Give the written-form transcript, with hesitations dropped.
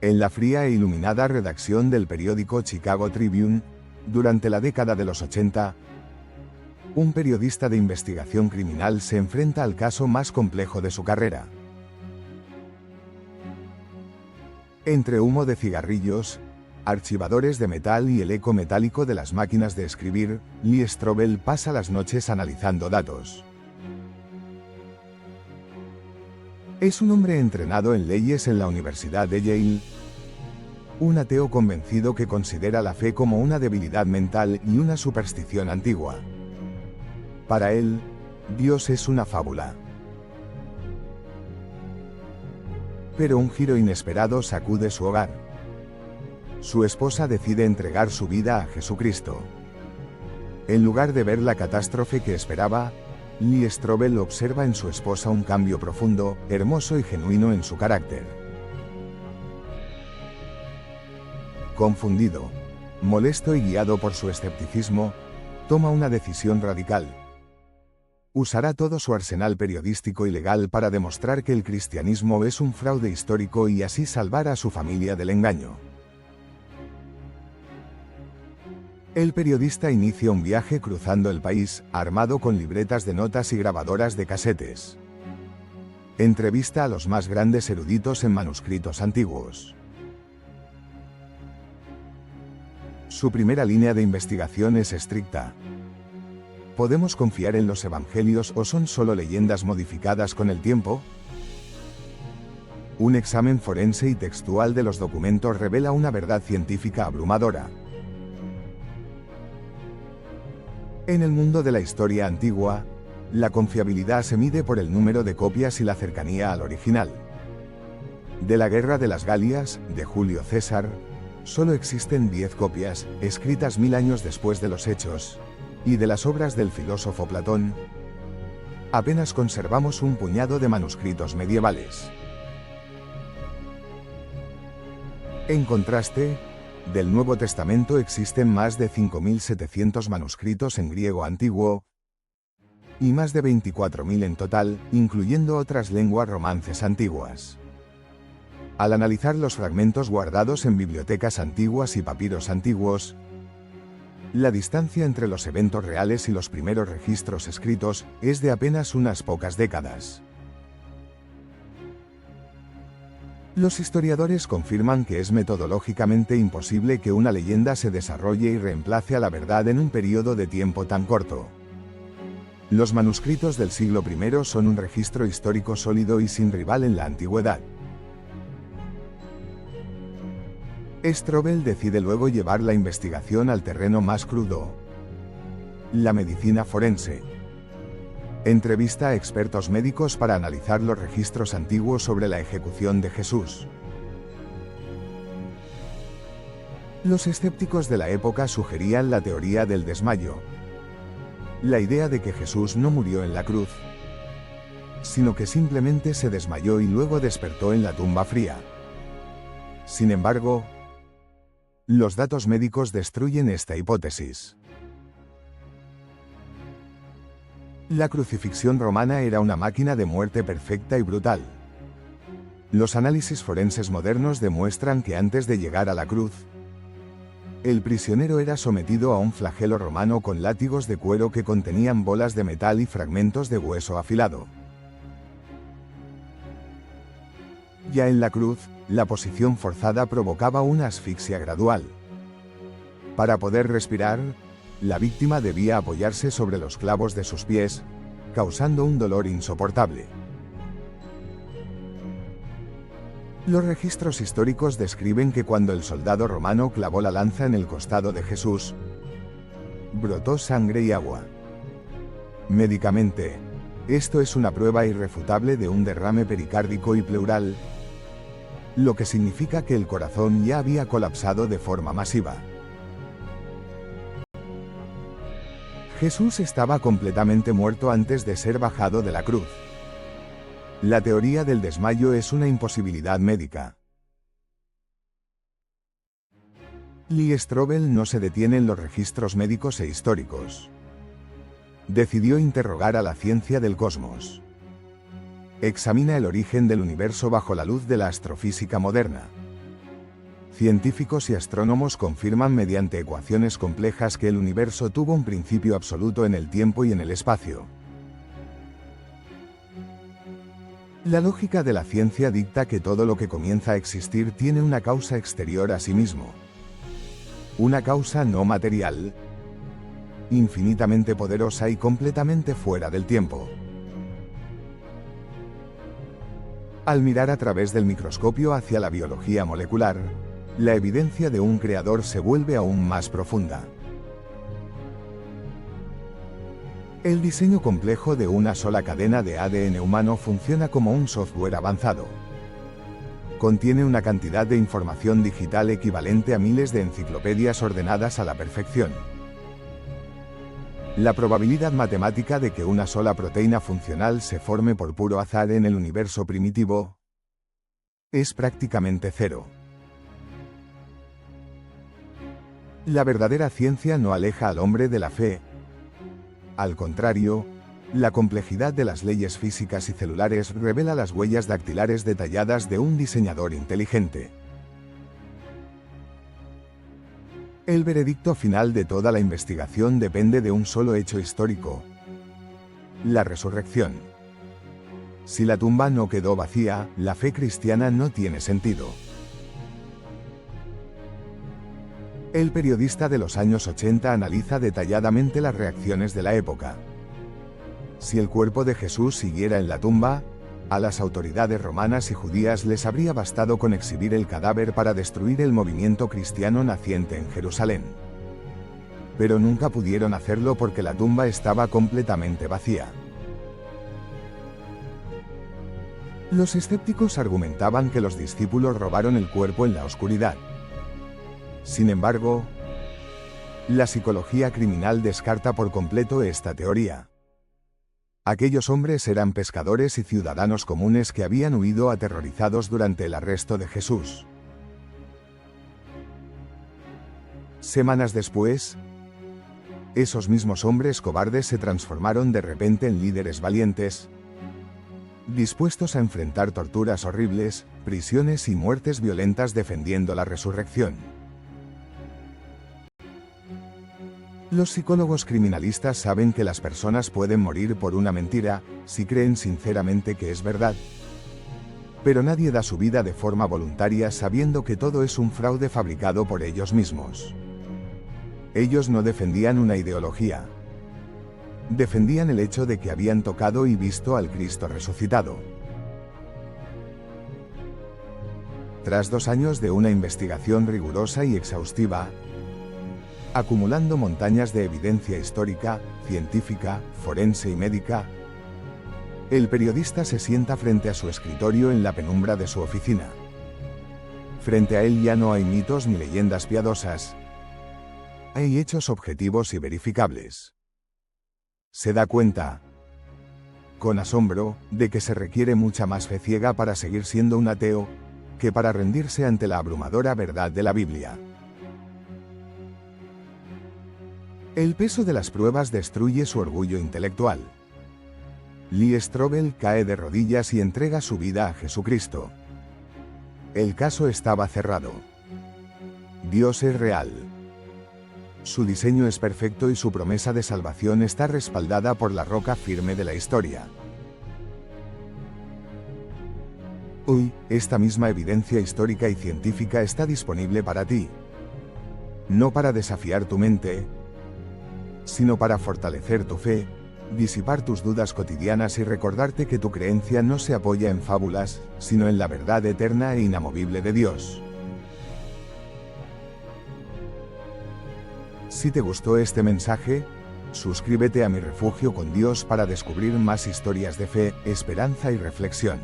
En la fría e iluminada redacción del periódico Chicago Tribune, durante la década de los 80, un periodista de investigación criminal se enfrenta al caso más complejo de su carrera. Entre humo de cigarrillos, archivadores de metal y el eco metálico de las máquinas de escribir, Lee Strobel pasa las noches analizando datos. Es un hombre entrenado en leyes en la Universidad de Yale, un ateo convencido que considera la fe como una debilidad mental y una superstición antigua. Para él, Dios es una fábula. Pero un giro inesperado sacude su hogar. Su esposa decide entregar su vida a Jesucristo. En lugar de ver la catástrofe que esperaba, Lee Strobel observa en su esposa un cambio profundo, hermoso y genuino en su carácter. Confundido, molesto y guiado por su escepticismo, toma una decisión radical. Usará todo su arsenal periodístico y legal para demostrar que el cristianismo es un fraude histórico y así salvar a su familia del engaño. El periodista inicia un viaje cruzando el país, armado con libretas de notas y grabadoras de casetes. Entrevista a los más grandes eruditos en manuscritos antiguos. Su primera línea de investigación es estricta. ¿Podemos confiar en los evangelios o son solo leyendas modificadas con el tiempo? Un examen forense y textual de los documentos revela una verdad científica abrumadora. En el mundo de la historia antigua, la confiabilidad se mide por el número de copias y la cercanía al original. De la Guerra de las Galias, de Julio César, solo existen 10 copias, escritas 1000 años después de los hechos, y de las obras del filósofo Platón, apenas conservamos un puñado de manuscritos medievales. En contraste, del Nuevo Testamento existen más de 5.700 manuscritos en griego antiguo, y más de 24.000 en total, incluyendo otras lenguas romances antiguas. Al analizar los fragmentos guardados en bibliotecas antiguas y papiros antiguos, la distancia entre los eventos reales y los primeros registros escritos es de apenas unas pocas décadas. Los historiadores confirman que es metodológicamente imposible que una leyenda se desarrolle y reemplace a la verdad en un periodo de tiempo tan corto. Los manuscritos del siglo I son un registro histórico sólido y sin rival en la antigüedad. Strobel decide luego llevar la investigación al terreno más crudo: la medicina forense. Entrevista a expertos médicos para analizar los registros antiguos sobre la ejecución de Jesús. Los escépticos de la época sugerían la teoría del desmayo, la idea de que Jesús no murió en la cruz, sino que simplemente se desmayó y luego despertó en la tumba fría. Sin embargo, los datos médicos destruyen esta hipótesis. La crucifixión romana era una máquina de muerte perfecta y brutal. Los análisis forenses modernos demuestran que antes de llegar a la cruz, el prisionero era sometido a un flagelo romano con látigos de cuero que contenían bolas de metal y fragmentos de hueso afilado. Ya en la cruz, la posición forzada provocaba una asfixia gradual. Para poder respirar, la víctima debía apoyarse sobre los clavos de sus pies, causando un dolor insoportable. Los registros históricos describen que cuando el soldado romano clavó la lanza en el costado de Jesús, brotó sangre y agua. Médicamente, esto es una prueba irrefutable de un derrame pericárdico y pleural, lo que significa que el corazón ya había colapsado de forma masiva. Jesús estaba completamente muerto antes de ser bajado de la cruz. La teoría del desmayo es una imposibilidad médica. Lee Strobel no se detiene en los registros médicos e históricos. Decidió interrogar a la ciencia del cosmos. Examina el origen del universo bajo la luz de la astrofísica moderna. Científicos y astrónomos confirman mediante ecuaciones complejas que el universo tuvo un principio absoluto en el tiempo y en el espacio. La lógica de la ciencia dicta que todo lo que comienza a existir tiene una causa exterior a sí mismo. Una causa no material, infinitamente poderosa y completamente fuera del tiempo. Al mirar a través del microscopio hacia la biología molecular, la evidencia de un creador se vuelve aún más profunda. El diseño complejo de una sola cadena de ADN humano funciona como un software avanzado. Contiene una cantidad de información digital equivalente a miles de enciclopedias ordenadas a la perfección. La probabilidad matemática de que una sola proteína funcional se forme por puro azar en el universo primitivo es prácticamente cero. La verdadera ciencia no aleja al hombre de la fe. Al contrario, la complejidad de las leyes físicas y celulares revela las huellas dactilares detalladas de un diseñador inteligente. El veredicto final de toda la investigación depende de un solo hecho histórico: la resurrección. Si la tumba no quedó vacía, la fe cristiana no tiene sentido. El periodista de los años 80 analiza detalladamente las reacciones de la época. Si el cuerpo de Jesús siguiera en la tumba, a las autoridades romanas y judías les habría bastado con exhibir el cadáver para destruir el movimiento cristiano naciente en Jerusalén. Pero nunca pudieron hacerlo porque la tumba estaba completamente vacía. Los escépticos argumentaban que los discípulos robaron el cuerpo en la oscuridad. Sin embargo, la psicología criminal descarta por completo esta teoría. Aquellos hombres eran pescadores y ciudadanos comunes que habían huido aterrorizados durante el arresto de Jesús. Semanas después, esos mismos hombres cobardes se transformaron de repente en líderes valientes, dispuestos a enfrentar torturas horribles, prisiones y muertes violentas defendiendo la resurrección. Los psicólogos criminalistas saben que las personas pueden morir por una mentira, si creen sinceramente que es verdad. Pero nadie da su vida de forma voluntaria sabiendo que todo es un fraude fabricado por ellos mismos. Ellos no defendían una ideología. Defendían el hecho de que habían tocado y visto al Cristo resucitado. Tras 2 años de una investigación rigurosa y exhaustiva, acumulando montañas de evidencia histórica, científica, forense y médica, el periodista se sienta frente a su escritorio en la penumbra de su oficina. Frente a él ya no hay mitos ni leyendas piadosas. Hay hechos objetivos y verificables. Se da cuenta, con asombro, de que se requiere mucha más fe ciega para seguir siendo un ateo, que para rendirse ante la abrumadora verdad de la Biblia. El peso de las pruebas destruye su orgullo intelectual. Lee Strobel cae de rodillas y entrega su vida a Jesucristo. El caso estaba cerrado. Dios es real. Su diseño es perfecto y su promesa de salvación está respaldada por la roca firme de la historia. Hoy, esta misma evidencia histórica y científica está disponible para ti. No para desafiar tu mente, sino para fortalecer tu fe, disipar tus dudas cotidianas y recordarte que tu creencia no se apoya en fábulas, sino en la verdad eterna e inamovible de Dios. Si te gustó este mensaje, suscríbete a Mi Refugio con Dios para descubrir más historias de fe, esperanza y reflexión.